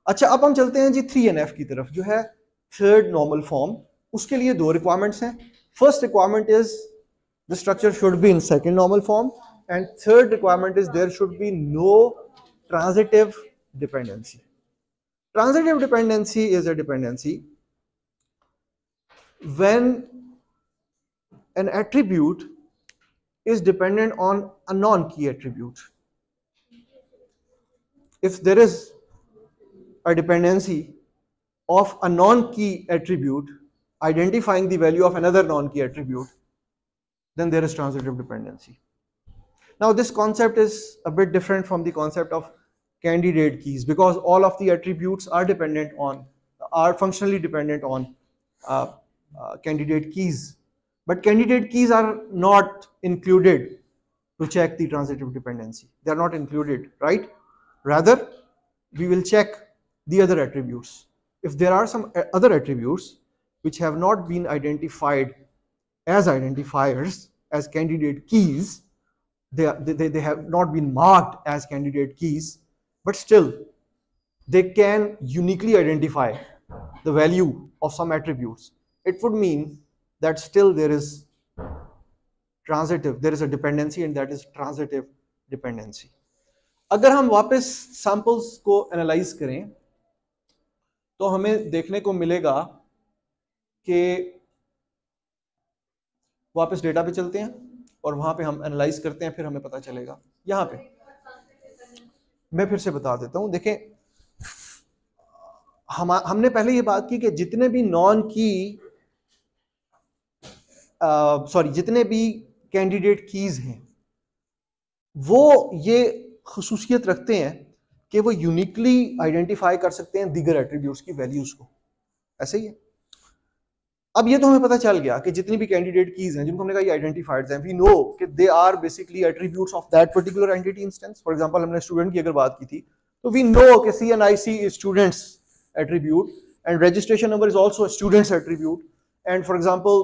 अच्छा, अब हम चलते हैं जी 3NF की तरफ, जो है थर्ड नॉर्मल फॉर्म। उसके लिए दो रिक्वायरमेंट्स हैं. First requirement is the structure should be in second normal form, and third requirement is there should be no transitive dependency. Transitive dependency is a dependency when an attribute is dependent on a non-key attribute. If there is a dependency of a non-key attribute identifying the value of another non-key attribute, then there is transitive dependency. Now this concept is a bit different from the concept of candidate keys, because all of the attributes are functionally dependent on candidate keys, but candidate keys are not included to check the transitive dependency. They are not included, right? Rather, we will check the other attributes. If there are some other attributes which have not been identified as identifiers, as candidate keys, they have not been marked as candidate keys, but still they can uniquely identify the value of some attributes, it would mean that still there is a dependency, and that is transitive dependency. अगर हम वापस samples को analyse करें तो हमें देखने को मिलेगा कि वापस डेटा पे चलते हैं और वहां पे हम एनालाइज करते हैं, फिर हमें पता चलेगा. यहां पे मैं फिर से बता देता हूं. देखें, हमने पहले ये बात की कि जितने भी जितने भी कैंडिडेट कीज हैं वो ये खसूसियत रखते हैं कि वो यूनिकली आइडेंटिफाई कर सकते हैं दीगर एट्रीब्यूट्स की वैल्यूज को. ऐसे ही है. अब ये तो हमें पता चल गया कि जितनी भी कैंडिडेट कीज हैं जिनको हमने कहा ये आइडेंटिफाइड्स हैं, वी नो कि they are basically attributes of that particular entity instance. For example हमने स्टूडेंट की अगर बात की थी तो वी नो कि CNIC is student's attribute, and registration number is also a student's attribute, and for example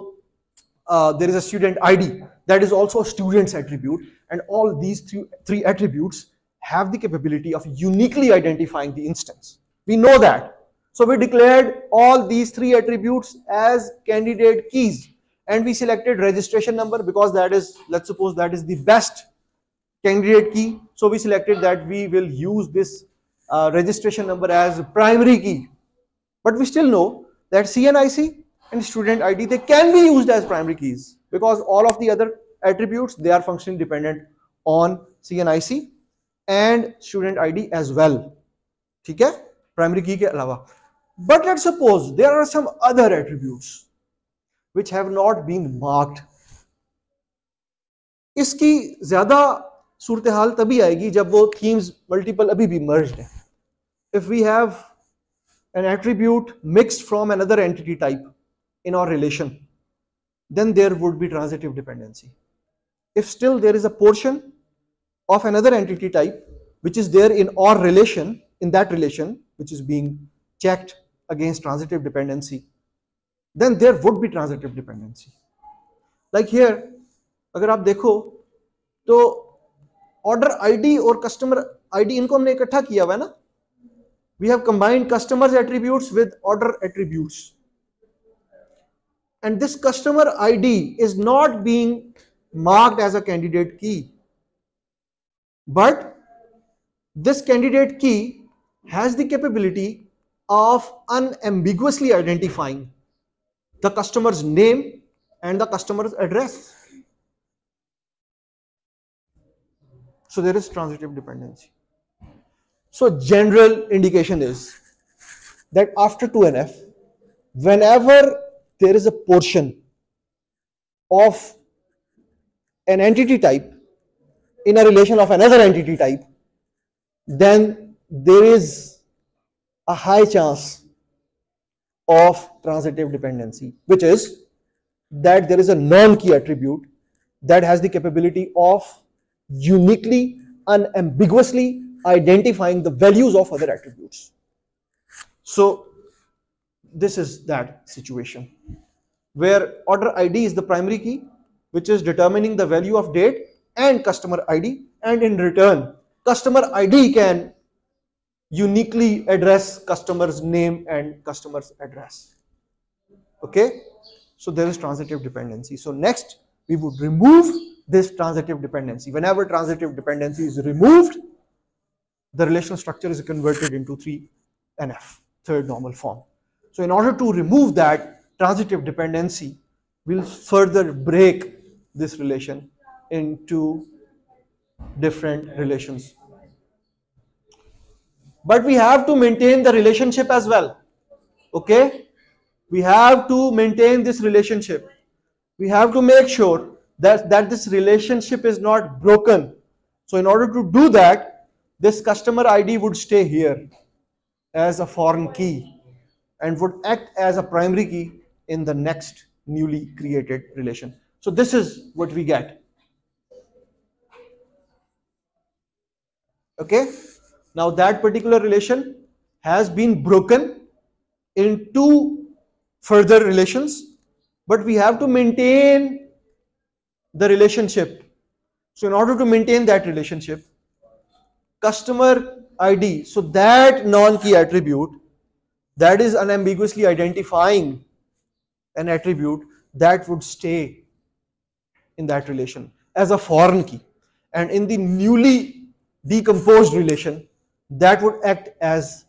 there is a student ID, that is also a student's attribute, and all these three attributes have the capability of uniquely identifying the instance. We know that. So we declared all these three attributes as candidate keys, and we selected registration number because that is, let's suppose that is the best candidate key. So we selected that we will use this registration number as primary key. But we still know that CNIC and student ID, they can be used as primary keys because all of the other attributes, they are functionally dependent on CNIC and student ID as well. ठीक है, primary key के अलावा. But let's suppose there are some other attributes which have not been marked. इसकी ज्यादा सूरत हाल तभी आएगी जब वो themes multiple अभी भी merged है. If we have an attribute mixed from another entity type in our relation, then there would be transitive dependency. If still there is a portion of another entity type which is there in our relation, in that relation which is being checked against transitive dependency, then there would be transitive dependency. Like here, अगर आप देखो तो order ID और customer ID इनको हमने इकट्ठा किया हुआ है ना. We have combined customers attributes with order attributes, and this customer ID is not being marked as a candidate key, but this candidate key has the capability of unambiguously identifying the customer's name and the customer's address. So there is transitive dependency. So general indication is that after 2NF, whenever there is a portion of an entity type in a relation of another entity type, then there is a high chance of transitive dependency, which is that there is a non-key attribute that has the capability of uniquely, unambiguously identifying the values of other attributes. So this is that situation where order ID is the primary key which is determining the value of date and customer ID, and in return customer ID can uniquely address customer's name and customer's address. Okay, so there is transitive dependency. So next we would remove this transitive dependency. Whenever transitive dependency is removed, the relational structure is converted into 3NF, third normal form. So in order to remove that transitive dependency, we'll further break this relation into different relations. But we have to maintain the relationship as well. Okay, we have to maintain this relationship. We have to make sure that this relationship is not broken. So in order to do that, this customer ID would stay here as a foreign key and would act as a primary key in the next newly created relation. So this is what we get. Okay, now that particular relation has been broken into further relations, but we have to maintain the relationship. So in order to maintain that relationship, customer ID, so that non-key attribute that is unambiguously identifying an attribute that would stay in that relation as a foreign key, and in the newly decomposed relation that would act as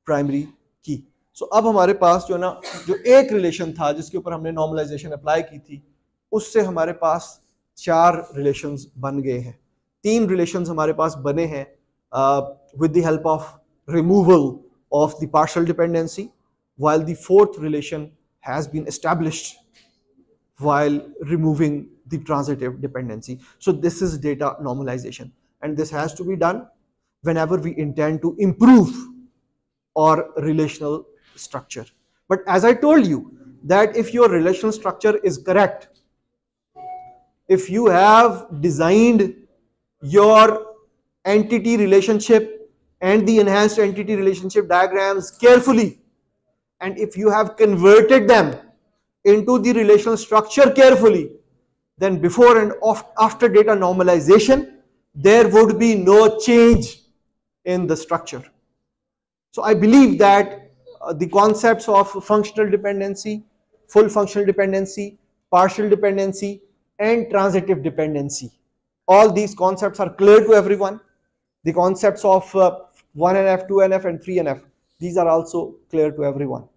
primary key. So अब हमारे पास जो ना जो एक relation था जिसके ऊपर हमने नॉर्मलाइजेशन अप्लाई की थी, उससे हमारे पास 4 रिलेशंस बन गए हैं. 3 रिलेशंस हमारे पास बने हैं with the help of removal of the partial dependency, while the 4th relation has been established while removing the transitive dependency. So this is data normalization, and this has to be done whenever we intend to improve our relational structure. But as I told you, that if your relational structure is correct, if you have designed your entity relationship and the enhanced entity relationship diagrams carefully, and if you have converted them into the relational structure carefully, then before and after data normalization, there would be no change in the structure. So I believe that the concepts of functional dependency, full functional dependency, partial dependency, and transitive dependency, all these concepts are clear to everyone. The concepts of 1NF, 2NF, and 3NF, these are also clear to everyone.